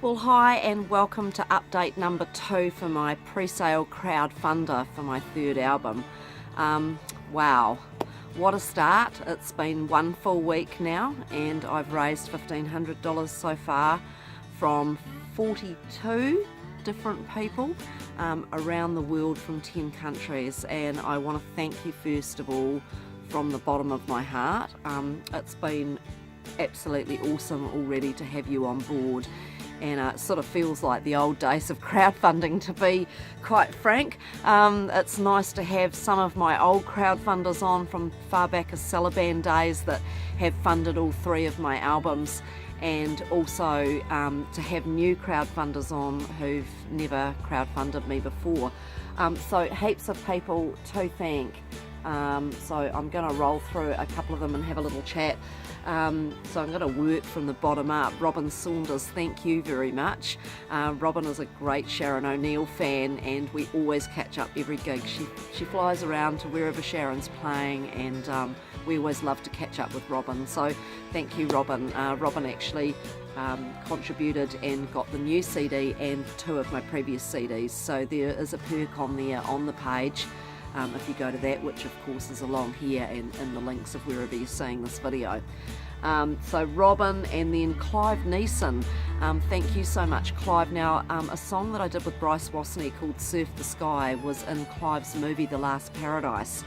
Well, hi and welcome to update number 2 for my pre-sale crowdfunder for my third album. Wow, what a start. It's been 1 full week now and I've raised $1,500 so far from 42 different people around the world from 10 countries, and I want to thank you first of all from the bottom of my heart. It's been absolutely awesome already to have you on board. And it sort of feels like the old days of crowdfunding, to be quite frank. It's nice to have some of my old crowdfunders on from far back as Celiband days that have funded all 3 of my albums, and also to have new crowdfunders on who've never crowdfunded me before. So heaps of people to thank. So I'm going to roll through a couple of them and have a little chat. So I'm going to work from the bottom up. Robin Saunders, thank you very much. Robin is a great Sharon O'Neill fan and we always catch up every gig. She flies around to wherever Sharon's playing, and we always love to catch up with Robin. So thank you, Robin. Robin actually contributed and got the new CD and 2 of my previous CDs. So there is a perk on there on the page. If you go to that, which of course is along here and in the links of wherever you're seeing this video. So Robin, and then Clive Neeson, thank you so much, Clive. Now a song that I did with Bryce Wasney called Surf the Sky was in Clive's movie The Last Paradise,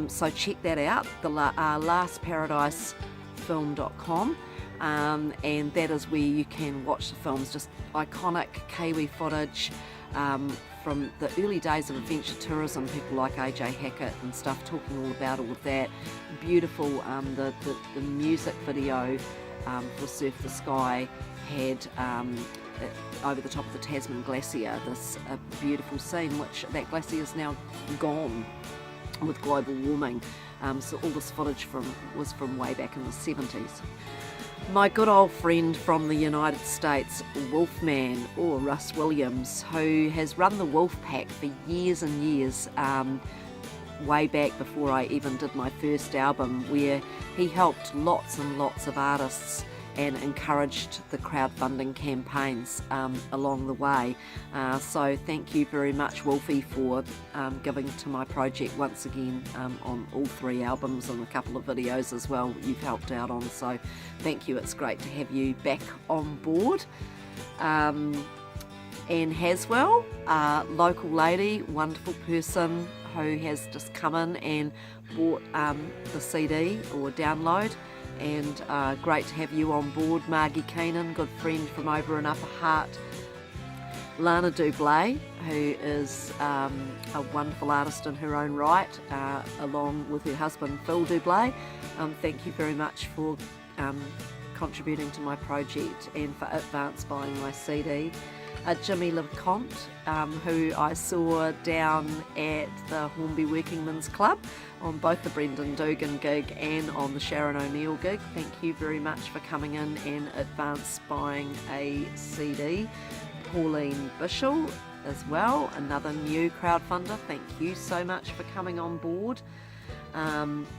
so check that out, the lastparadisefilm.com, and that is where you can watch the films. Just iconic Kiwi footage from the early days of adventure tourism, people like AJ Hackett and stuff talking all about all of that. Beautiful, the music video for Surf the Sky had over the top of the Tasman Glacier, this beautiful scene, which that glacier is now gone with global warming. So all this footage was from way back in the 70s. My good old friend from the United States, Wolfman, or Russ Williams, who has run the Wolf Pack for years and years, way back before I even did my first album, where he helped lots and lots of artists and encouraged the crowdfunding campaigns along the way. So thank you very much, Wolfie, for giving to my project once again on all 3 albums and a couple of videos as well you've helped out on. So thank you, it's great to have you back on board. Anne Haswell, local lady, wonderful person who has just come in and bought the CD or download, and great to have you on board. Margie Keenan, good friend from over in Upper Hart. Lana Dublé, who is a wonderful artist in her own right, along with her husband Phil Dublé. Thank you very much for contributing to my project and for advance buying my CD. Jimmy LeComte, who I saw down at the Hornby Workingmen's Club on both the Brendan Dugan gig and on the Sharon O'Neill gig. Thank you very much for coming in and advance buying a CD. Pauline Bishel as well, another new crowdfunder. Thank you so much for coming on board.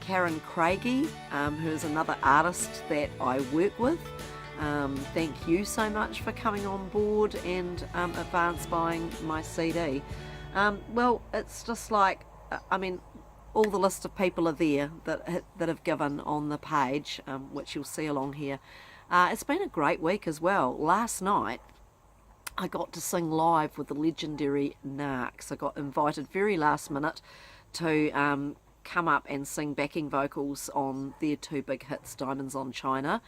Karen Craigie, who is another artist that I work with. Thank you so much for coming on board and advance buying my CD. Well, it's just like, I mean, all the list of people are there that have given on the page, which you'll see along here. It's been a great week as well. Last night I got to sing live with the legendary Narcs. I got invited very last minute to come up and sing backing vocals on their 2 big hits, Diamonds on China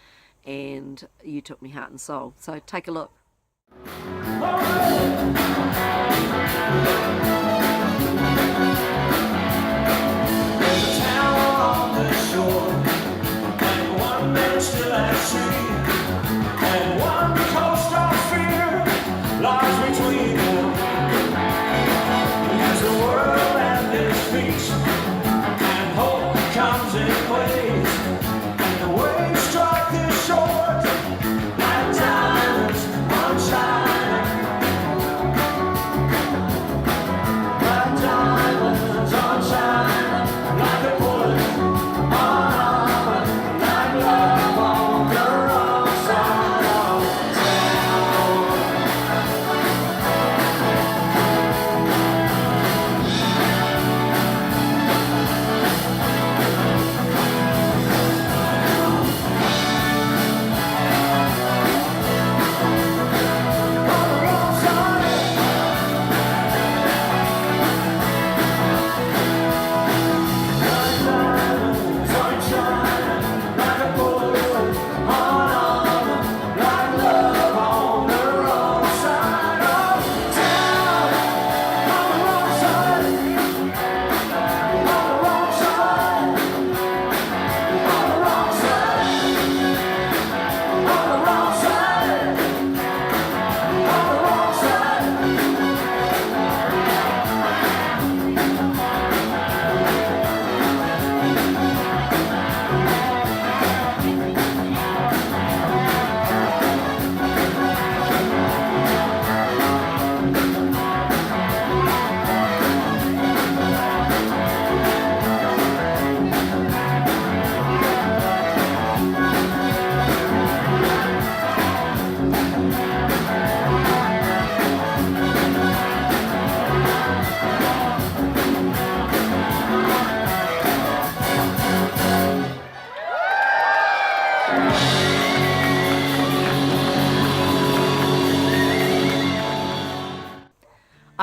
and You Took Me Heart and Soul. So take a look. There's a town on the shore, and one man still at sea, and one coast of fear lies between them. As the world at its feet, and hope comes in waves, and the waves strike the shore like diamonds on China, like diamonds.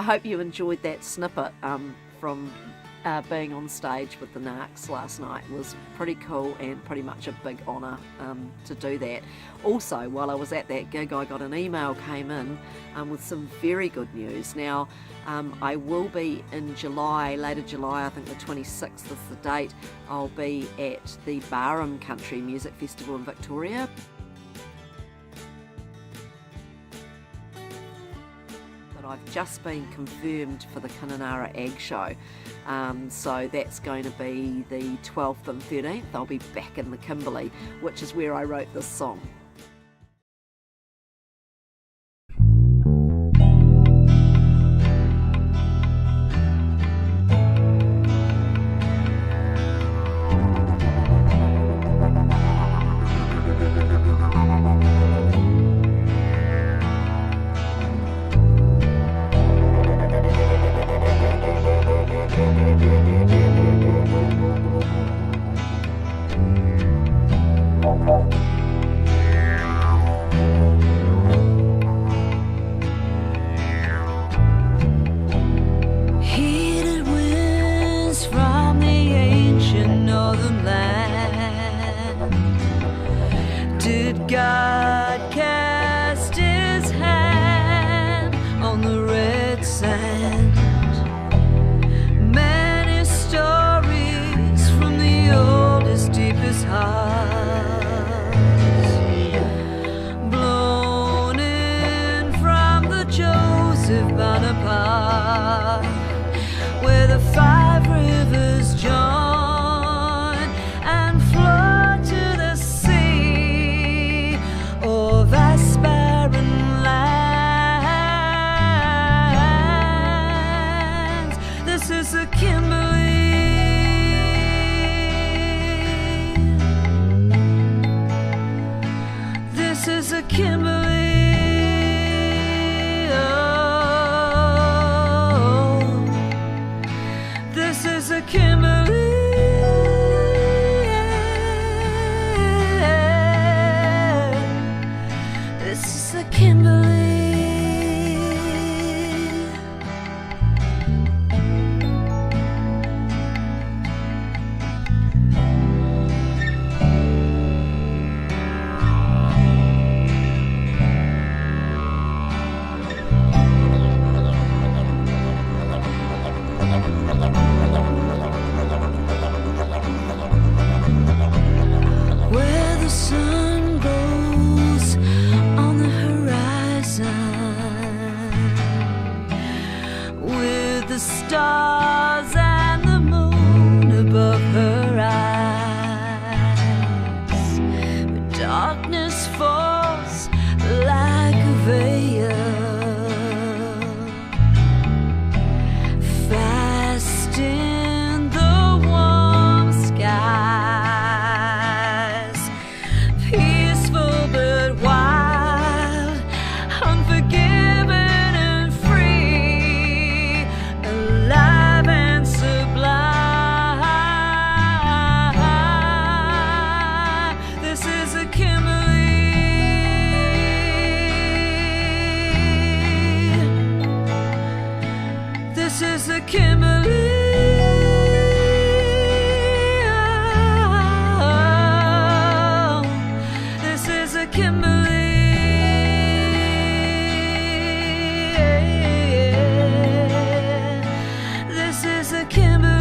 hope you enjoyed that snippet from being on stage with the Narcs last night. It was pretty cool and pretty much a big honour to do that. Also, while I was at that gig, I got an email came in with some very good news. Now, I will be in July, later July, I think the 26th is the date, I'll be at the Barham Country Music Festival in Victoria. I've just been confirmed for the Kununurra Ag Show, so that's going to be the 12th and 13th. I'll be back in the Kimberley, which is where I wrote this song. God cast his hand on the red sand. Many stories from the oldest, deepest hearts, blown in from the Joseph Bonaparte, where the five rivers join and flow to the sea, or vast barren lands. This is the Kimberley. This is the Kimberley. This is a Kimberley. This is a Kimberley. Where the sun goes on the horizon, with the stars and the moon above her eyes, but darkness falls like a veil, fast in the warm skies, peaceful but wild, unforgiving and free, alive and sublime. This is a Kimberley. This is a Kimberley. This is a Kimberley. This is a Kimberley.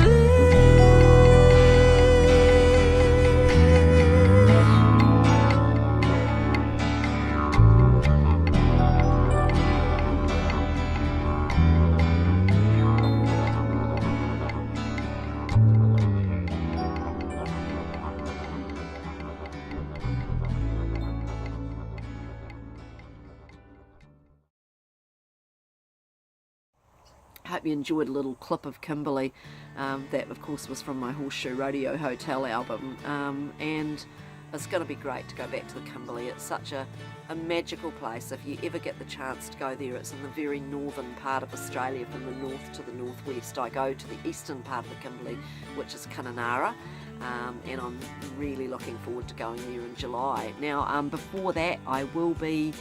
Hope you enjoyed a little clip of Kimberley. That of course was from my Horseshoe Rodeo Hotel album, and it's going to be great to go back to the Kimberley. It's such a magical place. If you ever get the chance to go there, it's in the very northern part of Australia, from the north to the northwest. I go to the eastern part of the Kimberley, which is Kununurra, and I'm really looking forward to going there in July. Now, before that, I will be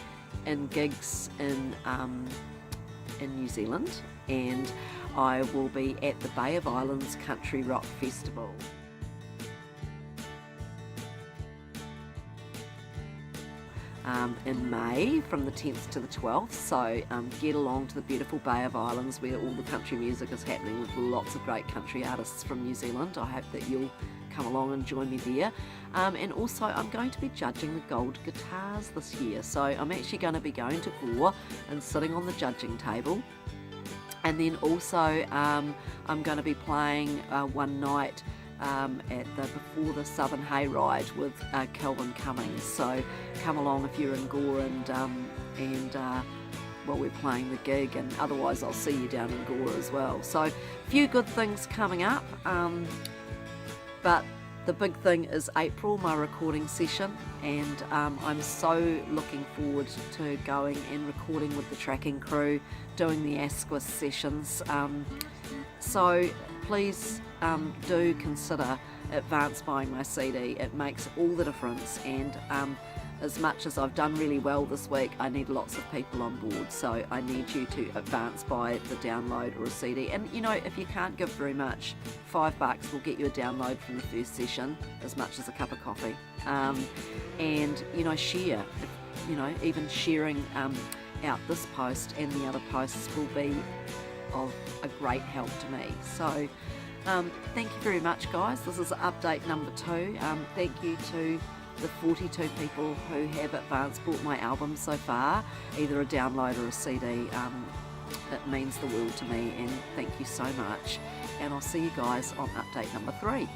in gigs in New Zealand, and I will be at the Bay of Islands Country Rock Festival. In May from the 10th to the 12th, so get along to the beautiful Bay of Islands where all the country music is happening with lots of great country artists from New Zealand. I hope that you'll come along and join me there. And also I'm going to be judging the gold guitars this year, so I'm actually going to be going to Gore and sitting on the judging table, and then also I'm going to be playing one night at the Before the Southern Hayride with Kelvin Cummings. So come along if you're in Gore, and well, we're playing the gig, and otherwise I'll see you down in Gore as well. So a few good things coming up, but the big thing is April, my recording session, and I'm so looking forward to going and recording with the tracking crew, doing the Asquith sessions. So please do consider advance buying my CD. It makes all the difference, and as much as I've done really well this week, I need lots of people on board, so I need you to advance buy the download or a CD. And you know, if you can't give very much, $5 will get you a download from the first session, as much as a cup of coffee. And you know, share, you know, even sharing out this post and the other posts will be of a great help to me. So thank you very much, guys. This is update number 2. Thank you to the 42 people who have advance bought my album so far, either a download or a CD. It means the world to me, and thank you so much, and I'll see you guys on update number 3.